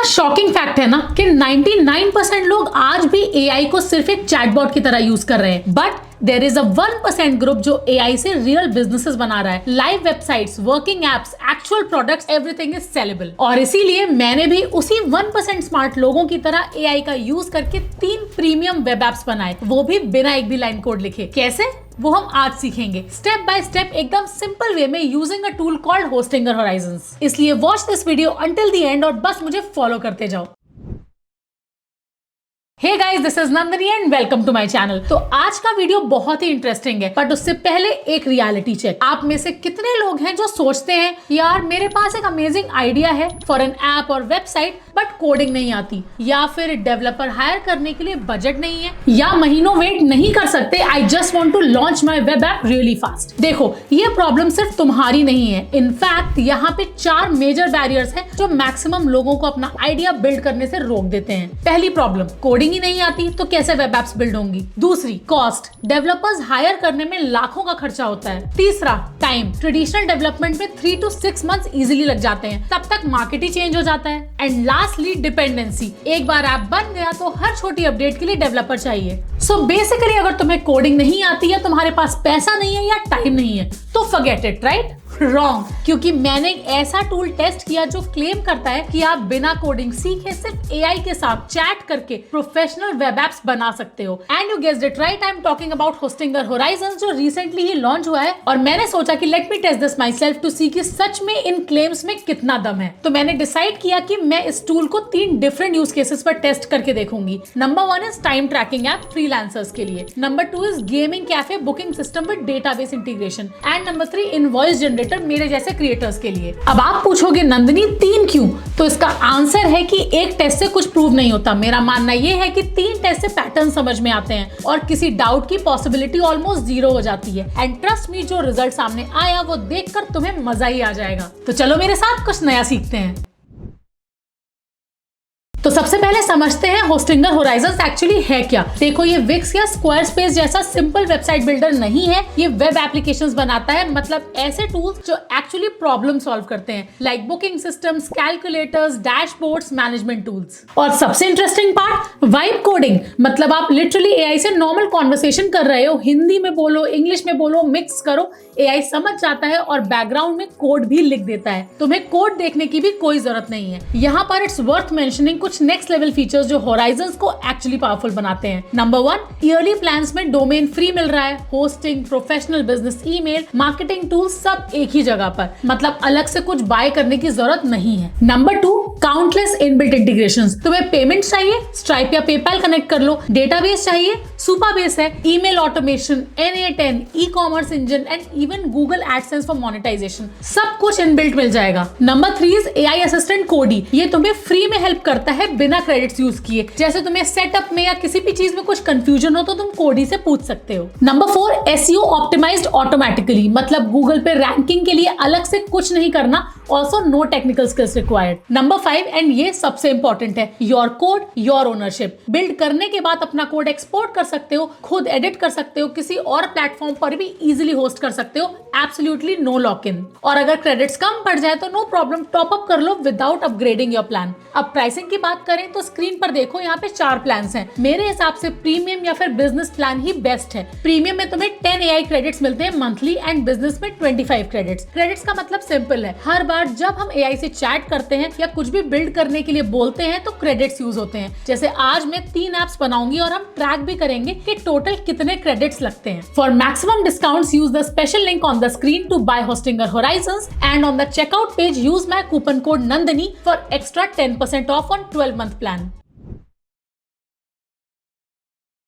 कितना shocking fact है ना कि 99% लोग आज भी एआई को सिर्फ एक चैटबॉट की तरह यूज कर रहे हैं, but there is a 1% group जो एआई से रियल बिजनेसेस बना रहा है। Live websites, working apps, actual products, everything is sellable. और इसीलिए मैंने भी उसी 1% स्मार्ट लोगों की तरह एआई का यूज करके 3 प्रीमियम वेब एप्स बनाए, वो भी बिना एक भी लाइन कोड लिखे। कैसे, वो हम आज सीखेंगे स्टेप बाय स्टेप, एकदम सिंपल वे में using a tool called Hostinger Horizons. इसलिए watch this video until the end और बस मुझे फॉलो करते जाओ। Hey guys, this is Nandini and welcome to my channel. तो आज का वीडियो बहुत ही इंटरेस्टिंग है, बट उससे पहले एक रियलिटी चेक। आप में से कितने लोग हैं जो सोचते हैं यार मेरे पास एक अमेजिंग आइडिया है फॉर एन ऐप और वेबसाइट, बट कोडिंग नहीं आती, या फिर डेवलपर हायर करने के लिए बजट नहीं है, या महीनों वेट नहीं कर सकते, I just want to launch my web app really fast. देखो, ये प्रॉब्लम सिर्फ तुम्हारी नहीं है। इनफैक्ट यहाँ पे 4 मेजर बैरियर्स हैं जो मैक्सिमम लोगों को अपना आइडिया बिल्ड करने से रोक देते हैं। पहली प्रॉब्लम, कोडिंग ही नहीं आती तो कैसे वेब एप्स बिल्ड होंगी। दूसरी, कॉस्ट, डेवलपर्स हायर करने में लाखों का खर्चा होता है। तीसरा, टाइम, ट्रेडिशनल डेवलपमेंट में 3 to 6 मंथ्स इजीली लग जाते हैं, तब तक मार्केट ही चेंज हो जाता है। एंड लास्टली, डिपेंडेंसी, एक बार ऐप बन गया तो हर छोटी अपडेट के लिए डेवलपर चाहिए। सो बेसिकली अगर तुम्हें कोडिंग नहीं आती है, तुम्हारे पास पैसा नहीं है या टाइम नहीं है, तो फॉरगेट इट, राइट? रॉन्ग, क्योंकि मैंने एक ऐसा टूल टेस्ट किया जो क्लेम करता है कि आप बिना कोडिंग सीखे सिर्फ एआई के साथ चैट करके प्रोफेशनल वेब एप्स बना सकते हो। And you guessed it right, I am talking about Hostinger Horizons, जो रिसेंटली ही लॉन्च हुआ है। और मैंने सोचा कि let me test this myself to see कि सच में इन क्लेम्स में कितना दम है। तो मैंने डिसाइड किया कि मैं इस टूल को 3 डिफरेंट यूज केसेस पर टेस्ट करके देखूंगी। Number 1 is time tracking app freelancers के लिए। Number 2 is gaming cafe booking system with database integration. And number 3 invoice generator मेरे जैसे क्रिएटर्स के लिए। अब आप पूछोगे नंदिनी 3 क्यों? तो इसका आंसर है कि एक टेस्ट से कुछ प्रूव नहीं होता। मेरा मानना यह है कि 3 टेस्ट से पैटर्न समझ में आते हैं और किसी डाउट की पॉसिबिलिटी ऑलमोस्ट 0 हो जाती है। एंड ट्रस्ट मी, जो रिजल्ट सामने आया वो देखकर तुम्हें मजा ही आ जाएगा। तो चलो मेरे साथ कुछ नया सीखते हैं। तो सबसे पहले समझते हैं होस्टिंगर होराइजंस एक्चुअली है क्या। देखो, ये विक्स या स्क्वायरस्पेस जैसा सिंपल वेबसाइट बिल्डर नहीं है, ये वेब एप्लीकेशंस बनाता है, मतलब ऐसे टूल्स जो एक्चुअली प्रॉब्लम सॉल्व करते हैं, like booking systems, calculators, dashboards, management tools. और सबसे इंटरेस्टिंग पार्ट, वाइब कोडिंग, मतलब आप लिटरली एआई से नॉर्मल कॉन्वर्सेशन कर रहे हो, हिंदी में बोलो, इंग्लिश में बोलो, मिक्स करो, एआई समझ जाता है और बैकग्राउंड में कोड भी लिख देता है। तुम्हें कोड देखने की भी कोई जरूरत नहीं है। यहाँ पर इट्स वर्थ मेंशनिंग कुछ नेक्स्ट लेवल फीचर्स जो होराइजंस को एक्चुअली पावरफुल बनाते हैं। नंबर 1, ईयरली प्लान्स में डोमेन फ्री मिल रहा है, hosting, professional business email, marketing tools सब एक ही जगह पर, मतलब अलग से कुछ बाय करने की जरूरत नहीं है। Number 2, countless inbuilt integrations. तुम्हें पेमेंट चाहिए, स्ट्राइप या पेपैल कनेक्ट कर लो। डेटाबेस चाहिए, सुपरबेस है। Email automation, NA10, e commerce engine and even Google AdSense for monetization, सब कुछ इनबिल्ट मिल जाएगा। नंबर 3 इज एआई असिस्टेंट कोडी। ये तुम्हें फ्री में हेल्प करता है बिना क्रेडिट्स यूज किए। जैसे तुम्हें सेटअप में या किसी भी चीज में कुछ कंफ्यूजन हो तो तुम कोडी से पूछ सकते हो। नंबर 4, SEO ऑप्टिमाइज्ड ऑटोमेटिकली, मतलब गूगल पे रैंकिंग के लिए अलग से कुछ नहीं करना, also no technical skills required. Number 5, and ये सबसे इंपॉर्टेंट है, your code your ownership. Build करने के बाद अपना कोड एक्सपोर्ट कर सकते हो, खुद एडिट कर सकते हो, किसी और प्लेटफॉर्म पर भी इजीली होस्ट कर सकते हो, एब्सोल्युटली नो लॉक इन। और अगर क्रेडिट्स कम पड़ जाए तो नो प्रॉब्लम, टॉप अप कर लो विदाउट अपग्रेडिंग योर प्लान। अब प्राइसिंग की बात करें तो स्क्रीन पर देखो, यहाँ पे 4 प्लान्स हैं। मेरे हिसाब से प्रीमियम या फिर बिजनेस प्लान ही बेस्ट है। प्रीमियम में तुम्हें 10 एआई क्रेडिट्स मिलते हैं मंथली एंड बिजनेस में 25 क्रेडिट्स। क्रेडिट्स का मतलब सिंपल है, हर बार जब हम एआई से चैट करते हैं या कुछ भी बिल्ड करने के लिए बोलते हैं तो क्रेडिट्स यूज होते हैं। जैसे आज मैं 3 एप्स बनाऊंगी और हम ट्रैक भी करेंगे कि टोटल कितने क्रेडिट्स लगते हैं। For maximum discounts use the special link on the screen to buy Hostinger Horizons and on the checkout page use my coupon code Nandini for extra 10% off on 12-month plan.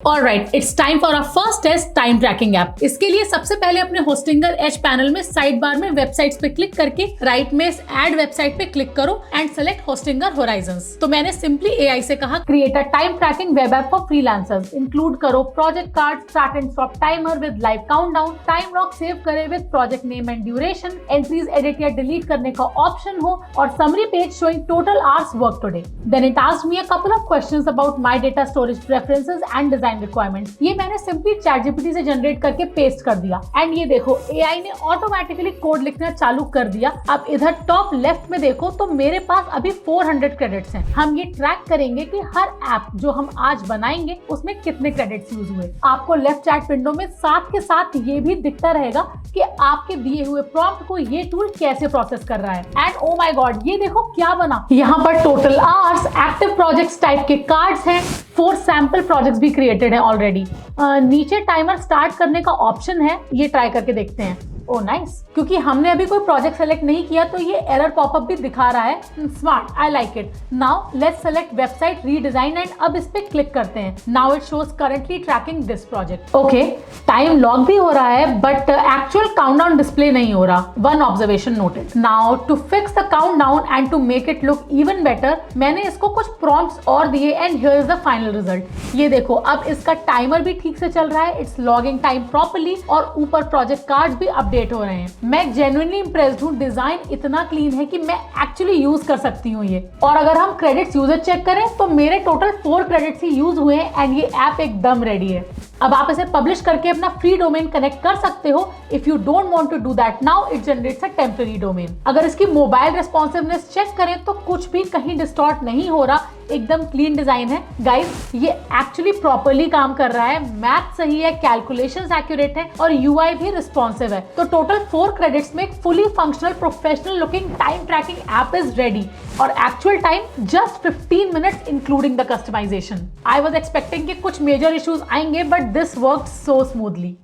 Alright, it's time for our first test, time tracking app. इसके लिए सबसे पहले अपने Hostinger h panel में side bar में websites पे click करके right में ऐड वेबसाइट पे क्लिक करो एंड सेलेक्ट होस्टिंगर होराइजंस। तो मैंने सिंपली एआई से कहा create a time tracking web app for freelancers. Include करो project card, start and stop timer with live countdown, time log save करे with project name and duration, entries edit या delete करने का option हो और summary page showing total hours work today. Then it asked me a couple of questions about my data storage preferences and design design requirement. ये मैंने simply ChatGPT से generate करके paste कर दिया एंड ये देखो AI ने ऑटोमेटिकली कोड लिखना चालू कर दिया। अब इधर टॉप लेफ्ट में देखो तो मेरे पास अभी 400 क्रेडिट्स हैं। हम ये ट्रैक करेंगे कि हर ऐप जो हम आज बनाएंगे उसमें कितने क्रेडिट्स यूज हुए। आपको लेफ्ट चैट विंडो में साथ के साथ ये भी दिखता रहेगा कि आपके दिए हुए प्रॉम्प्ट को ये टूल कैसे प्रोसेस कर रहा है। एंड ओ माय गॉड, ये देखो क्या बना। यहाँ पर total hours, active projects type के कार्ड्स हैं, 4 सैंपल प्रोजेक्ट्स भी क्रिएटेड है ऑलरेडी। नीचे टाइमर स्टार्ट करने का ऑप्शन है, ये ट्राई करके देखते हैं। ओ नाइस, क्योंकि हमने अभी कोई प्रोजेक्ट सेलेक्ट नहीं किया तो ये एरर पॉपअप भी दिखा रहा है। Smart, I like it. Now let's select website redesign and अब इस पे क्लिक करते हैं। Now it shows currently tracking this project. Okay, time log भी हो रहा है बट एक्चुअल काउंटडाउन डिस्प्ले नहीं हो रहा। One observation noted. Now to fix the countdown and to make it look even better, मैंने इसको कुछ प्रॉम्प्ट्स और दिए and here is the final result. ये देखो अब इसका टाइमर भी ठीक से चल रहा है, इट्स लॉगिंग टाइम प्रॉपर्ली और ऊपर प्रोजेक्ट कार्ड्स भी अपडेट हो रहे हैं। मैं जेन्युइनली इंप्रेस्ड हूँ, डिजाइन इतना क्लीन है कि मैं एक्चुअली यूज कर सकती हूँ ये। और अगर हम क्रेडिट्स यूजर चेक करें तो मेरे टोटल 4 क्रेडिट्स ही यूज हुए हैं एंड ये ऐप एकदम रेडी है। अब आप इसे पब्लिश करके अपना फ्री डोमेन कनेक्ट कर सकते हो। If you don't want to do that now, it generates a temporary domain. अगर इसकी मोबाइल रेस्पॉन्सिवनेस चेक करें तो कुछ भी कहीं डिस्टॉर्ट नहीं हो रहा, एकदम क्लीन डिजाइन है। गाइस, ये एक्चुअली प्रॉपर्ली काम कर रहा है, मैथ सही है, कैलकुलेशंस एक्यूरेट है और यूआई भी रिस्पॉन्सिव है। तो टोटल 4 क्रेडिट्स में एक fully functional professional looking time tracking app is ready और actual time just 15 minutes including the customization. I was expecting कि कुछ मेजर इश्यूज आएंगे but this worked so smoothly.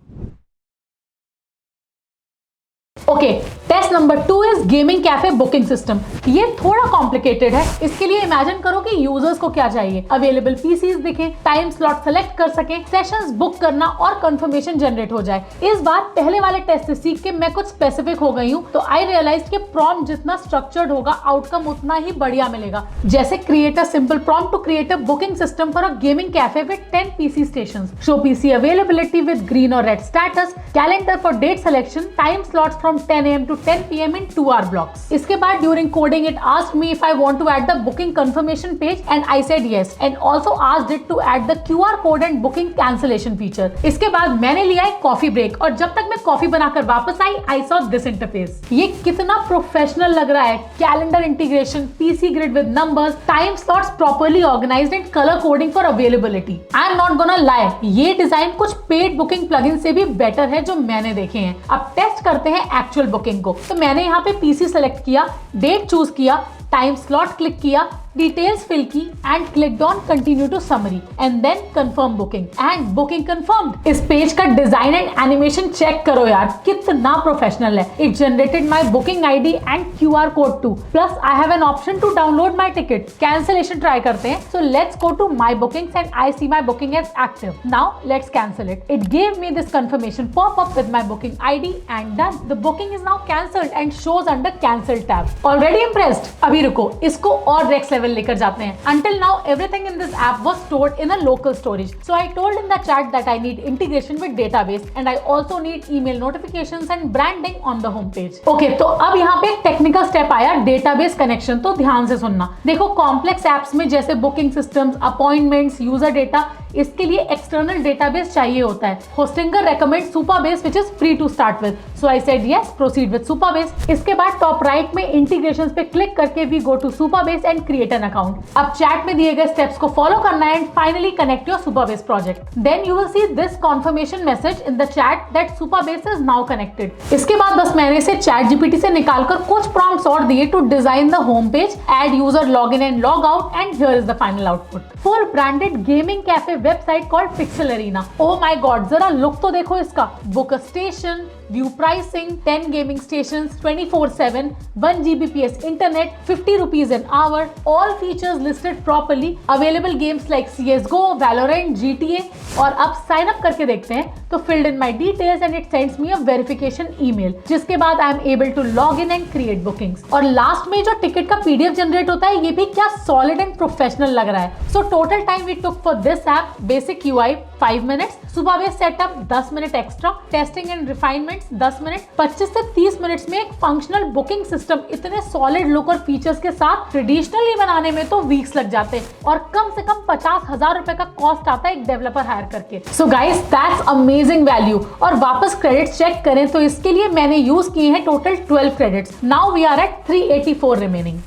Okay, test number 2 is gaming cafe booking system. ये थोड़ा complicated है। इसके लिए imagine करो कि यूजर्स को क्या चाहिए, अवेलेबल पीसीज दिखे, टाइम स्लॉट सेलेक्ट कर सके, सेशंस बुक करना और कंफर्मेशन जनरेट हो जाए। इस बार पहले वाले टेस्ट से सीख के मैं कुछ स्पेसिफिक हो गई हूँ, तो आई रियलाइज कि प्रॉम्प्ट जितना स्ट्रक्चर्ड होगा आउटकम उतना ही बढ़िया मिलेगा। जैसे create a simple prompt to create a booking system for a gaming cafe with 10 PC stations, show PC availability with green और red status, calendar for date selection, time slots from 10 AM to 10 PM in 2-hour blocks. इसके बाद during coding it asked me if I want to add the booking confirmation page and I said yes and also asked it to add the QR code and booking cancellation feature. इसके बाद मैंने लिया एक coffee break और जब तक मैं coffee बनाकर वापस आई I saw this interface. ये कितना प्रोफेशनल लग रहा है। Calendar integration, PC grid with numbers, time slots properly organised and colour coding for availability. I am not gonna lie, ये डिजाइन कुछ पेड बुकिंग प्लगइन से भी बेटर है जो मैंने देखे हैं। अब टेस्ट करते हैं एक्चुअल बुकिंग को। तो मैंने यहाँ पे पीसी सेलेक्ट किया, डेट चूज किया, टाइम स्लॉट क्लिक किया, डिटेल्स फिल की and clicked on continue to summary and then confirm booking and booking confirmed. इस पेज का डिजाइन एंड एनिमेशन चेक करो यार, कितना प्रोफेशनल है। It generated my booking ID and QR code too, plus I have an option to download my ticket. Cancellation try करते हैं। So let's go to my bookings and I see my booking as active. Now let's cancel it. It give me this confirmation popup with my booking ID and done. The booking is now cancelled and shows under cancel tab. Already impressed? अभी रुको, इसको और next level लेकर जाते हैं। Until now, everything in this app was stored in a local storage. So I told in the chat that I need integration with database and I also need email notifications and branding on the home page. Okay, तो अब यहाँ पे एक technical step आया, database connection. तो ध्यान से सुनना। देखो, कॉम्प्लेक्स एप्स में जैसे booking systems, appointments, user data, इसके लिए एक्सटर्नल डेटाबेस चाहिए होता है। Hostinger recommend Supabase which is free to start with, so I said yes, proceed with Supabase. इसके बाद टॉप राइट में इंटीग्रेशंस पे क्लिक करके we go to Supabase and create an account. अब चैट में दिए गए स्टेप्स को फॉलो करना है and finally connect your Supabase project. Then you will see this confirmation message in the chat that Supabase is now connected. इसके बाद बस मैंने इसे ChatGPT से निकालकर कुछ प्रॉम्प्ट्स और दिए to design the home page, add user log in and log out and here is the final output. Full branded gaming cafe website called pixel arena. Oh my god, जरा look तो देखो इसका। Book a station, view pricing, 10 gaming stations, 24/7, 1 Gbps internet, 50 rupees an hour, all features listed properly, available games like CSGO, Valorant, GTA। और अब sign up करके देखते हैं। तो filled in my details and it sends me a verification email, जिसके बाद I am able to log in and create bookings। और last में जो टिकट का PDF जनरेट होता है, ये भी क्या सॉलिड एंड प्रोफेशनल लग रहा है। So total time we took for this app, basic UI 5 minutes, Supabase setup 10 minute extra, testing and refinements 10 minute, 25 से 30 मिनट्स में एक फंक्शनल बुकिंग सिस्टम इतने सॉलिड लुक और फीचर्स के साथ ट्रेडिशनली बनाने में तो वीक्स लग जाते हैं और कम से कम 50,000 रुपए का कॉस्ट आता है एक डेवलपर हायर करके। So guys that's amazing value. और वापस क्रेडिट्स चेक करें तो इसके लिए मैंने यूज किए हैं total 12 credits. Now we are at 384 remaining.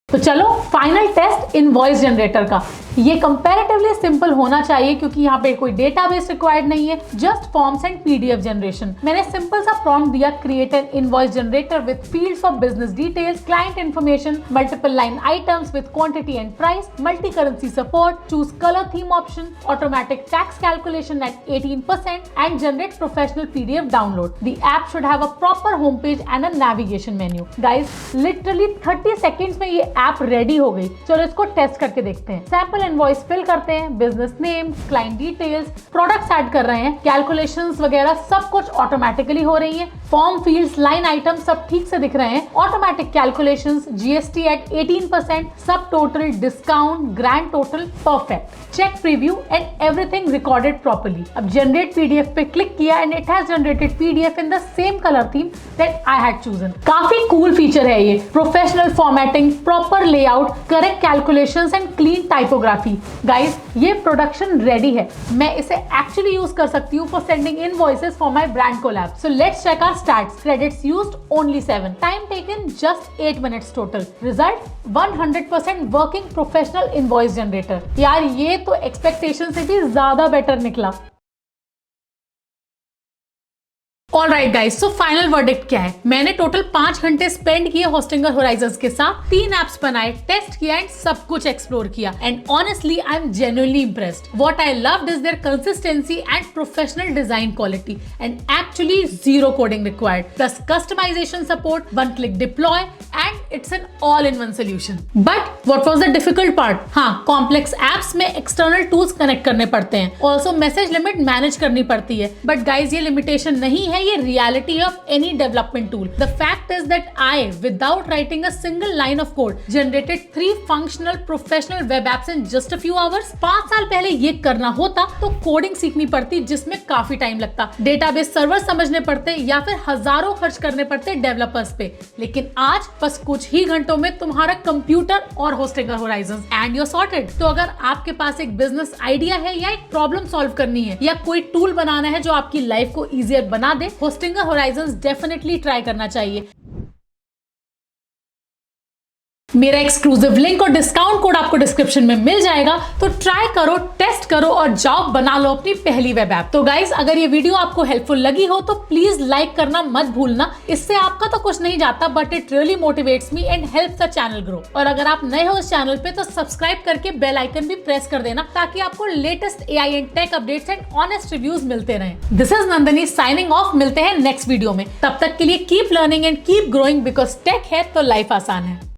तो चलो फाइनल टेस्ट इनवॉइस जनरेटर का। ये कंपैरेटिवली सिंपल होना चाहिए क्योंकि यहाँ पे कोई डेटाबेस रिक्वायर्ड नहीं है, just forms and PDF generation. मैंने सिंपल सा प्रॉम्प्ट दिया, create an invoice generator with fields of business details, client information, multiple line items with quantity and price, multi currency support, choose colour theme option, automatic tax calculation at 18% and generate professional PDF download. The app should have a proper home page and a navigation menu. Guys literally 30 seconds में ये app ready हो गई। चलो इसको test करके देखते हैं। Sample invoice fill करते हैं, business name, client details, products add कर रहे हैं, कैलकुलेशंस वगैरह सब कुछ ऑटोमेटिकली हो रही है, फॉर्म फील्ड्स, लाइन आइटम सब ठीक से दिख रहे हैं, automatic calculations, GST at 18%, sub total, discount, grand total perfect, check preview and everything recorded properly. अब जनरेट पीडीएफ पे क्लिक किया and it has generated PDF in the same colour theme that I had chosen. काफी cool feature है ये। Professional formatting, proper layout, correct calculations and clean typography. Guys ये production ready है। मैं इसे actually use कर सकती हूँ for sending invoices for my brand collab. So let's check our stats. Credits used only 7, time taken just 8 minutes total, result 100% working professional invoice generator. यार ये तो एक्सपेक्टेशन से भी ज्यादा बेटर निकला। Alright guys, so final verdict क्या है? मैंने टोटल 5 घंटे स्पेंड किए होस्टिंगर होराइजन्स के साथ, 3 एप्स बनाए, टेस्ट किया एंड सब कुछ एक्सप्लोर किया and honestly I am genuinely impressed. What I loved is their consistency and professional design quality and actually zero coding required, plus customisation support, one click deploy and it's an all in one solution. But what was the difficult part? हाँ, complex apps में external tools connect करने पड़ते हैं, also message limit manage करनी पड़ती है। But guys ये limitation नहीं है, ये reality of any development tool. The fact is that I, without writing a single line of code, generated 3 functional professional web apps in just a few hours. 5 साल पहले ये करना होता तो कोडिंग सीखनी पड़ती जिसमें काफी टाइम लगता, डेटाबेस सर्वर समझने पड़ते या फिर हजारों खर्च करने पड़ते डेवलपर्स पे। लेकिन आज बस कुछ ही घंटों में तुम्हारा कंप्यूटर और Hostinger Horizons and you are sorted. तो अगर आपके पास एक बिजनेस आइडिया है या एक प्रॉब्लम सॉल्व करनी है या कोई टूल बनाना है जो आपकी लाइफ को इजियर बना दे, होस्टिंगर होराइजन्स डेफिनेटली ट्राई करना चाहिए। मेरा एक्सक्लूसिव लिंक और डिस्काउंट कोड आपको डिस्क्रिप्शन में मिल जाएगा, तो ट्राई करो, टेस्ट करो और जाओ बना लो अपनी पहली वेब ऐप। तो गाइस अगर ये वीडियो आपको हेल्पफुल लगी हो तो प्लीज लाइक करना मत भूलना। इससे आपका तो कुछ नहीं जाता but it really motivates me and helps the channel grow. और अगर आप नए हो इस चैनल पे तो सब्सक्राइब करके बेल आइकन भी प्रेस कर देना ताकि आपको latest AI and tech updates and honest reviews मिलते रहें। This is Nandini signing off. मिलते हैं नेक्स्ट वीडियो में, तब तक के लिए keep learning and keep growing because tech है तो लाइफ आसान है।